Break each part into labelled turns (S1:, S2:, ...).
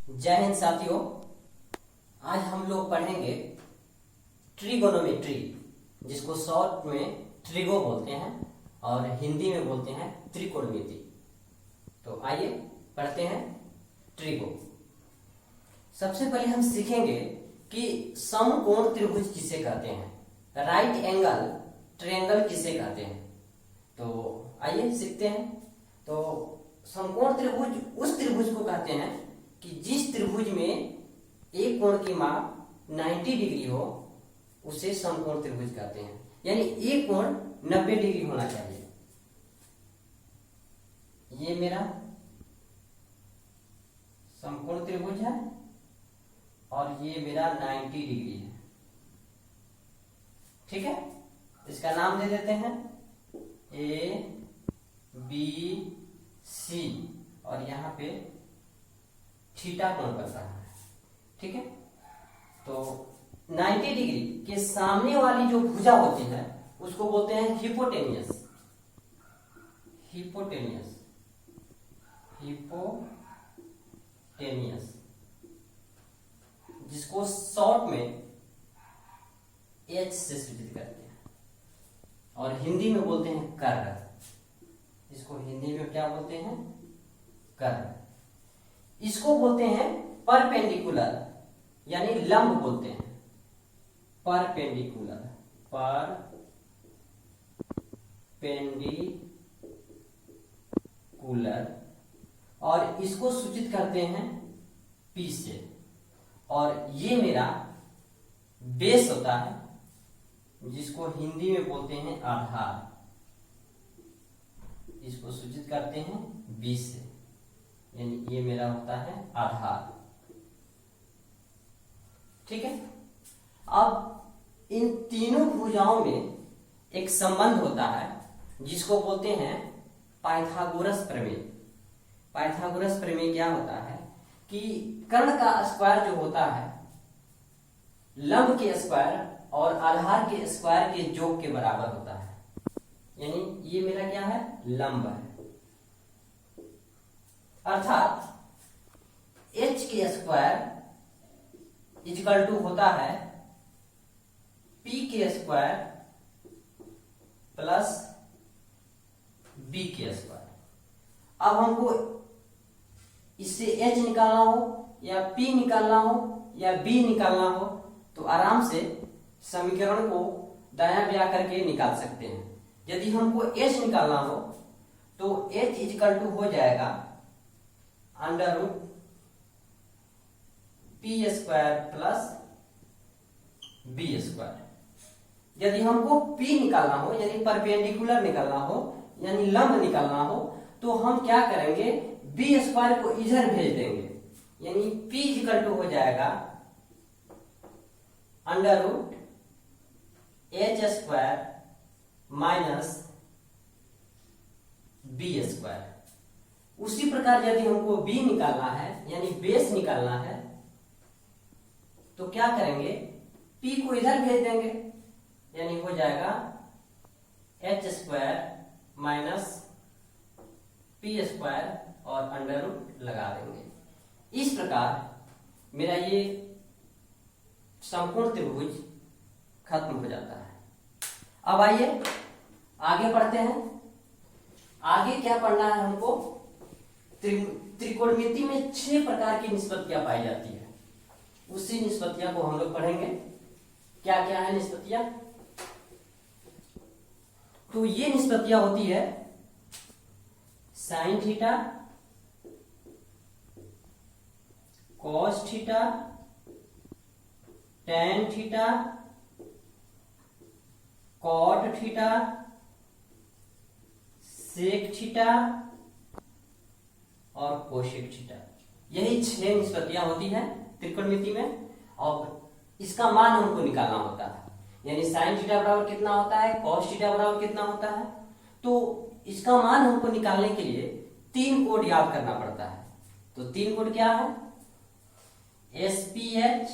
S1: जय हिंद साथियों। आज हम लोग पढ़ेंगे ट्रिगोनोमेट्री, जिसको शॉर्ट में ट्रिगो बोलते हैं और हिंदी में बोलते हैं त्रिकोणमिति। तो आइए पढ़ते हैं ट्रिगो। सबसे पहले हम सीखेंगे कि समकोण त्रिभुज किसे कहते हैं, राइट एंगल ट्रायंगल किसे कहते हैं। तो आइए सीखते हैं। तो समकोण त्रिभुज उस त्रिभुज को कहते हैं कि जिस त्रिभुज में एक कोण की माप 90 डिग्री हो, उसे समकोण त्रिभुज कहते हैं। यानी एक कोण 90 डिग्री होना चाहिए। ये मेरा समकोण त्रिभुज है और ये मेरा 90 डिग्री है। ठीक है, इसका नाम दे देते हैं ए बी सी और यहाँ पे थीटा कोण बन रहा है। ठीक है, तो 90 डिग्री के सामने वाली जो भुजा होती है उसको बोलते हैं हिपोटेनियस। हिपोटेनियस हिपोटेनियस जिसको शॉर्ट में एच से सूचित करते हैं और हिंदी में बोलते हैं कर्ण। इसको हिंदी में क्या बोलते हैं? कर्ण। इसको बोलते हैं परपेंडिकुलर, यानी लंब बोलते हैं। परपेंडिकुलर, परपेंडिकुलर, और इसको सूचित करते हैं P से। और ये मेरा बेस होता है, जिसको हिंदी में बोलते हैं आधार। इसको सूचित करते हैं B से, यानी ये मेरा होता है आधार। ठीक है, अब इन तीनों भुजाओं में एक संबंध होता है जिसको बोलते हैं पाइथागोरस प्रमेय। पाइथागोरस प्रमेय क्या होता है कि कर्ण का स्क्वायर जो होता है लंब के स्क्वायर और आधार के स्क्वायर के योग के बराबर होता है। यानी ये मेरा क्या है? लंब है। अर्थात h के स्क्वायर इक्वल टू होता है p के स्क्वायर प्लस b के स्क्वायर। अब हमको इससे h निकालना हो या p निकालना हो या b निकालना हो तो आराम से समीकरण को दायां बायां करके निकाल सकते हैं। यदि हमको h निकालना हो तो h इक्वल टू हो जाएगा under root p square plus b square. यदि हमको P निकालना हो यानी परपेंडिकुलर निकालना हो यानी लंब निकालना हो तो हम क्या करेंगे? बी स्क्वायर को इधर भेज देंगे, यानी P इक्वल टू हो जाएगा under root h square minus b square. उसी प्रकार यदि हमको b निकालना है यानी बेस निकालना है तो क्या करेंगे? p को इधर भेज देंगे, यानी हो जाएगा H square minus P square और अंडर रूट लगा देंगे। इस प्रकार मेरा ये समकोण त्रिभुज खत्म हो जाता है। अब आइए आगे पढ़ते हैं। आगे क्या पढ़ना है हमको? त्रिकोणमिति में 6 प्रकार की निष्पत्तियां पाई जाती है। उसी निष्पत्तियां को हम लोग पढ़ेंगे। क्या क्या है निष्पत्तियां? तो ये निष्पत्तियां होती है sine theta, cos theta, tan theta, cot theta, sec theta और कोसेक थीटा। यही 6 निष्पत्तियां होती हैं त्रिकोणमिति में और इसका मान हमको निकालना होता है। यानी साइन थीटा बराबर कितना होता है, कॉस थीटा बराबर कितना होता है। तो इसका मान हमको निकालने के लिए 3 कोड याद करना पड़ता है। तो 3 कोड क्या है? SPH,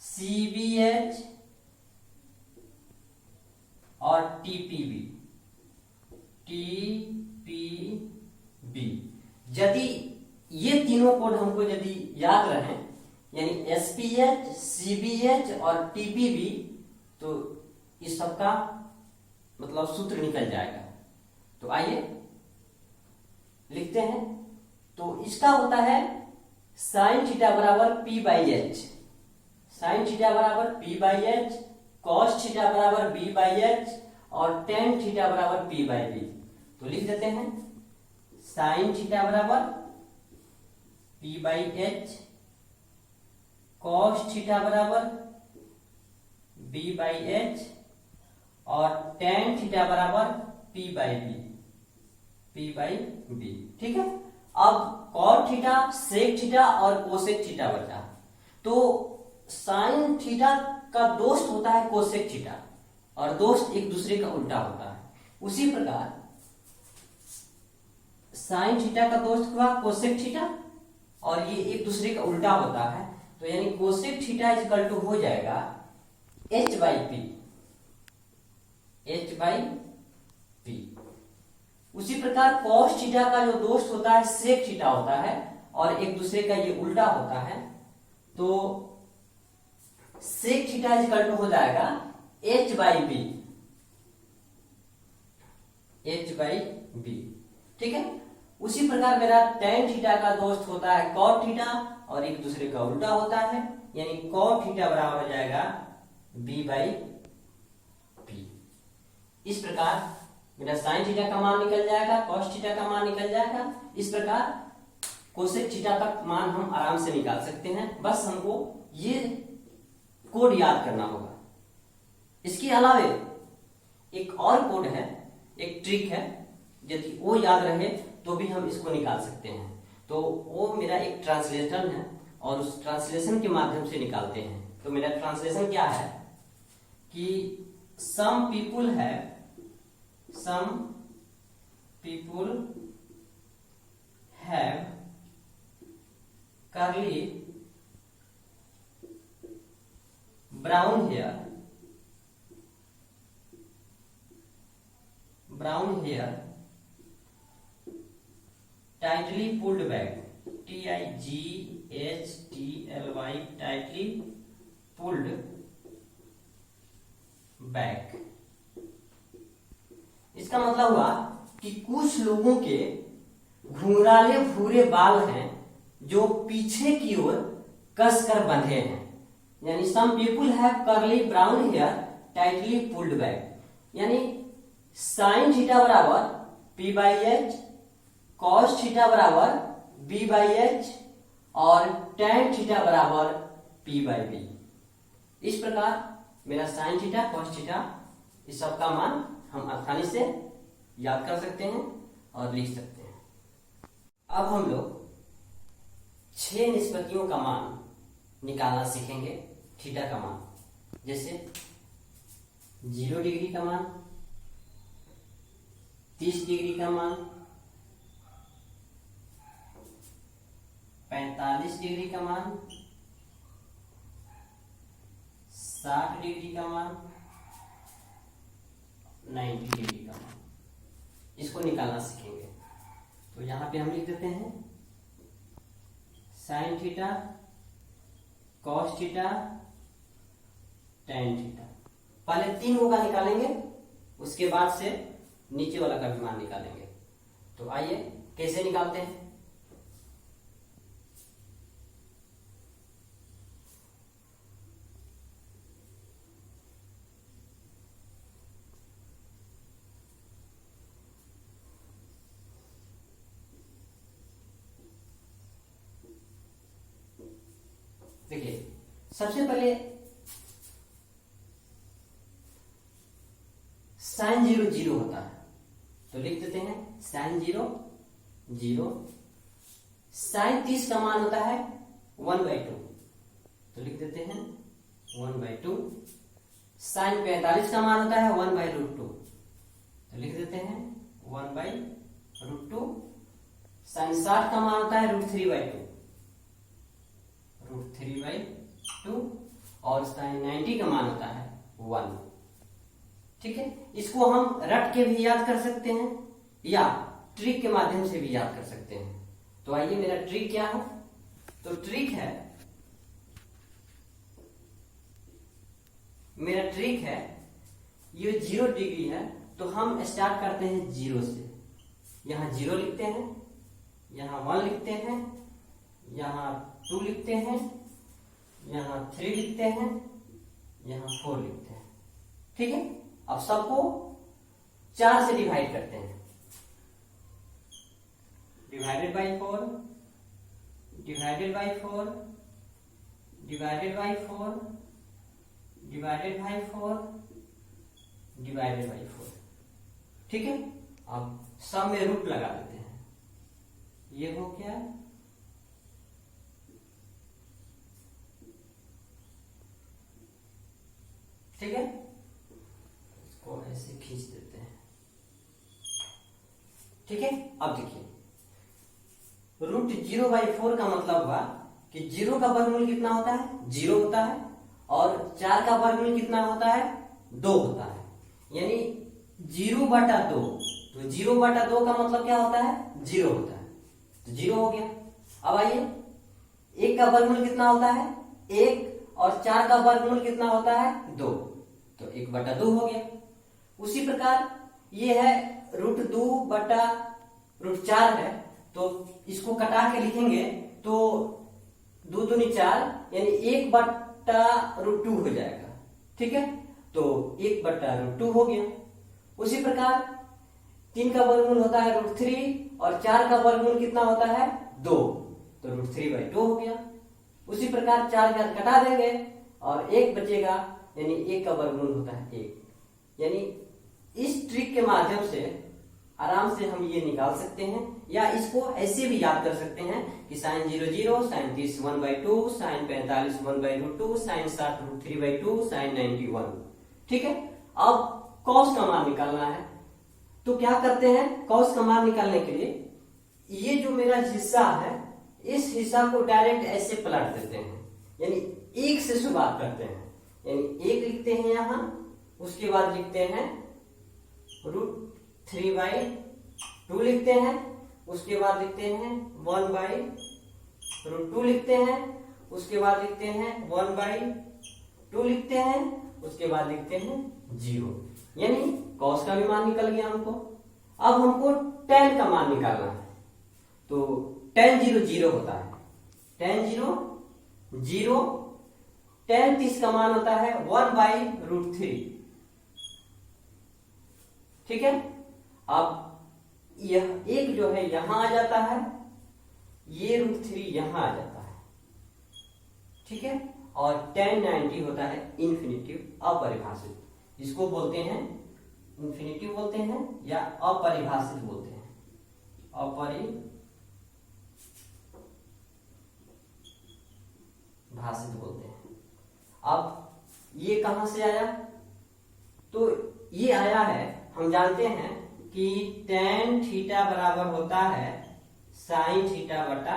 S1: CBH और TPB। यदि ये तीनों कोड हमको यदि याद रहे, यानी एसपीएच, सीबीएच और टीपीबी, तो इस सबका मतलब सूत्र निकल जाएगा। तो आइए लिखते हैं। तो इसका होता है साइन थीटा बराबर p by h, sine theta बराबर p by h, cos theta बराबर बी बाई एच और टेन थीटा बराबर पी बाई बी। तो लिख देते हैं साइन थीटा बराबर p by h, cos theta बराबर बी बाई एच और टेन थीटा बराबर p by b, p by b. ठीक है। अब कॉट थीटा, सेक थीटा और कोसेक थीटा बचा। तो साइन थीटा का दोस्त होता है कोसेक थीटा और दोस्त एक दूसरे का उल्टा होता है। उसी प्रकार साइन थीटा का दोस्त हुआ कोसेक थीटा और ये एक दूसरे का उल्टा होता है। तो यानी कोसेक थीटा इक्वल टू हो जाएगा h by P, H by P. उसी प्रकार कॉस थीटा का जो दोस्त होता है सेक थीटा होता है और एक दूसरे का ये उल्टा होता है। तो सेक थीटा इक्वल टू हो जाएगा h by b, h by b. ठीक है। उसी प्रकार मेरा टेन थीटा का दोस्त होता है कॉट थीटा और एक दूसरे का उल्टा होता है, यानी कॉट थीटा बराबर हो जाएगा बी बाई पी। इस प्रकार मेरा साइन थीटा का मान निकल जाएगा, कॉस थीटा का मान निकल जाएगा। इस प्रकार कोसेक थीटा का मान हम आराम से निकाल सकते हैं। बस हमको ये कोड याद करना होगा। इसके अलावे एक और कोड है, एक ट्रिक है, यदि वो याद रहे तो भी हम इसको निकाल सकते हैं। तो वो मेरा एक ट्रांसलेशन है और उस ट्रांसलेशन के माध्यम से निकालते हैं। तो मेरा ट्रांसलेशन क्या है कि some people have curly brown hair, tightly pulled back, TIGHTLY, tightly pulled back। इसका मतलब हुआ कि कुछ लोगों के घुंघराले भूरे बाल हैं जो पीछे की ओर कसकर बंधे हैं। यानी some people have curly brown hair tightly pulled back, यानी साइन थीटा बराबर p by h, cos theta बराबर बी बाई एच और टेन थीटा बराबर पी बाई बी। इस प्रकार मेरा साइन थीटा, कॉस थीटा, इस सब का मान हम आसानी से याद कर सकते हैं और लिख सकते हैं। अब हम लोग 6 निष्पत्तियों का मान निकालना सीखेंगे। थीटा का मान, जैसे 0 डिग्री का मान, 30 डिग्री का मान, 45 डिग्री का मान, 60 डिग्री का मान, 90 डिग्री का मान। इसको निकालना सीखेंगे। तो यहां पे हम लिख देते हैं sine theta, cos theta, tan theta. पहले 3 होगा निकालेंगे, उसके बाद से नीचे वाला का भी मान निकालेंगे। तो आइए कैसे निकालते हैं। देखिए, सबसे पहले साइन 0 0 होता है, तो लिख देते हैं साइन 0 0। साइन 30 का मान होता है 1/2, तो लिख देते हैं 1/2। साइन 45 का मान होता है 1/√2, तो लिख देते हैं 1/√2। साइन 60 का मान होता है √3/2, √3/2। और साइन 90 का मान होता है 1। ठीक है। इसको हम रट के भी याद कर सकते हैं या ट्रिक के माध्यम से भी याद कर सकते हैं। तो आइए मेरा ट्रिक क्या है। तो ट्रिक है, मेरा ट्रिक है, ये 0 डिग्री है तो हम स्टार्ट करते हैं 0 से। यहाँ 0 लिखते हैं, यहाँ 1 लिखते हैं, यहाँ 2 लिखते हैं, यहाँ 3 लिखते हैं, यहाँ 4 लिखते हैं। ठीक है, अब सबको 4 से डिवाइड करते हैं। Divided by 4, divided by 4, divided by 4, divided by 4, divided by 4। ठीक है, अब सब में रूट लगा देते हैं। ये हो क्या, ठीक है, इसको ऐसे खींच देते हैं। ठीक है, अब देखिए √0/4 का मतलब हुआ कि 0 का वर्गमूल कितना होता है, 0 होता है, और 4 का वर्गमूल कितना होता है, 2 होता है, यानी 0/2। तो 0/2 का मतलब क्या होता है, 0 होता है, तो 0 हो गया। अब आइए 1 का वर्गमूल कितना होता है, 1, और 4 का वर्गमूल कितना होता है, 2, तो 1/2 हो गया। उसी प्रकार ये है √2/√4 है, तो इसको कटा के लिखेंगे तो 2 दूनी 4, यानी 1/√2 हो जाएगा। ठीक है, तो 1/√2 हो गया। उसी प्रकार 3 का वर्गमूल होता है √3, और 4 का वर्गमूल कितना होता है, 2, तो √3/2 हो गया। उसी प्रकार 4 का कटा देंगे और 1 बचेगा, यानी 1 का वर्गमूल होता है 1। यानी इस ट्रिक के माध्यम से आराम से हम ये निकाल सकते हैं, या इसको ऐसे भी याद कर सकते हैं कि sin 0 0, sin 30 1/2, sin 45 1/√2, sin 60 √3/2, sin 90 1। ठीक है, अब cos का मान निकालना है, तो क्या करते हैं, cos का मान निकालने के लिए ये जो मेरा हिस्सा है, इस हिस्सा को डायरेक्ट ऐसे पलट देते हैं, यानी 1 से शुरुआत करते हैं, यानी 1 लिखते हैं यहाँ, उसके बाद लिखते हैं √3/2 लिखते हैं, उसके बाद लिखते हैं 1/√2 लिखते हैं, उसके बाद लिखते हैं 1/2 लिखते हैं, उसके बाद लिखते हैं 0, यानी cos का भी मान निकल गया हमको। अब हमको tan का मान निकालना है, तो tan 0 0 होता है, tan 0 0, tan 30 का मान होता है 1/√3। ठीक है, अब यह एक जो है यहां आ जाता है, ये √3 यहां आ जाता है। ठीक है, और tan 90 होता है इंफिनिटिव अपरिभाषित, इसको बोलते हैं इंफिनिटिव बोलते हैं या अपरिभाषित बोलते हैं, अपरिभाषित बोलते हैं। अब ये कहां से आया, तो ये आया है, हम जानते हैं कि tan थीटा बराबर होता है sin थीटा बटा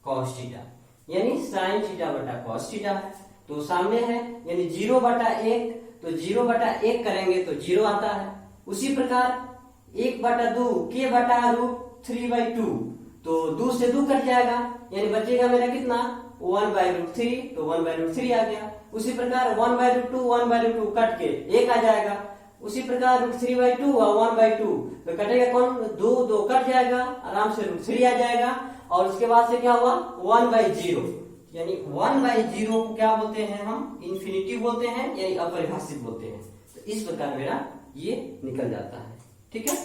S1: cos थीटा, यानी sin थीटा बटा cos थीटा है, तो सामने है, यानी 0/1, तो 0/1 करेंगे तो 0 आता है। उसी प्रकार 1/2 k बटा √3/2, तो 2 से 2 कट जाएगा, यानी बचेगा मेरा कितना, 1/√3, तो 1/√3 आ गया। उसी प्रकार 1/2 1/2 कट के 1 आ जाएगा। उसी प्रकार √3/2 और 1/2, तो कटेगा कौन, 2 2 कट जाएगा, आराम से √3 आ जाएगा। और उसके बाद से क्या हुआ, 1/0, यानी 1/0 को क्या बोलते हैं हम, इंफिनिटिव बोलते हैं, यानी अपरिभाषित बोलते हैं। तो इस प्रकार मेरा ये निकल जाता है। ठीक है,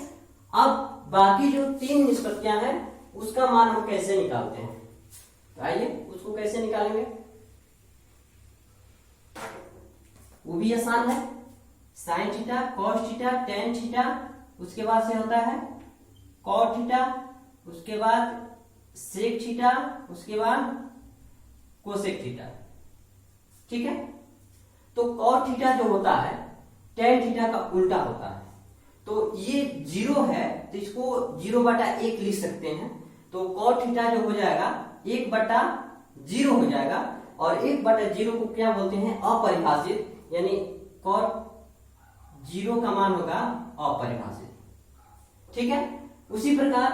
S1: अब बाकी जो 3 निष्पत्तियां हैं उसका मान हम कैसे निकालते हैं, तो आइए उसको कैसे निकालेंगे, वो भी आसान है। sin theta, cos theta, tan theta, उसके बाद से होता है cot थीटा, उसके बाद sec थीटा, उसके बाद कोसेक थीटा। ठीक है, तो cot थीटा जो होता है tan थीटा का उल्टा होता है, तो ये 0 है तो इसको 0/1 लिख सकते हैं, तो cot थीटा जो हो जाएगा 1/0 हो जाएगा, और 1/0 को क्या बोलते हैं, अपरिभाषित, यानी cot 0 का मान होगा अपरिभाषित। ठीक है, उसी प्रकार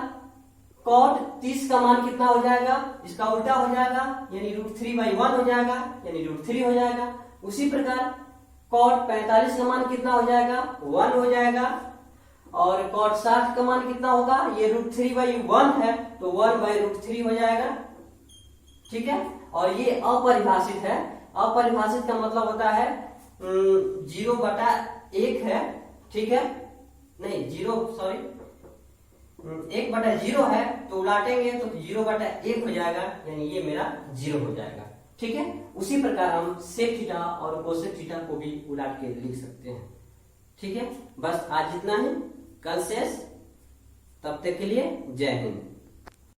S1: कॉट 30 का मान कितना हो जाएगा, इसका उल्टा हो जाएगा, यानी √3/1 हो जाएगा, यानी √3 हो जाएगा। उसी प्रकार कॉट 45 का मान कितना हो जाएगा, 1 हो जाएगा। और कॉट 60 का मान कितना होगा, ये √3/1 है तो 1/√3 हो जाएगा। ठीक है, और ये अपरिभाषित है। अपरिभाषित का मतलब होता है 0/1 है। ठीक है, नहीं 1/0 है तो उलाटेंगे तो 0/1 हो जाएगा, यानी ये मेरा 0 हो जाएगा। ठीक है, उसी प्रकार हम सेक थीटा और कोसेक थीटा को भी उलाट के लिख सकते हैं। ठीक है, बस आज इतना ही, कल शेष। तब तक के लिए जय हिंद।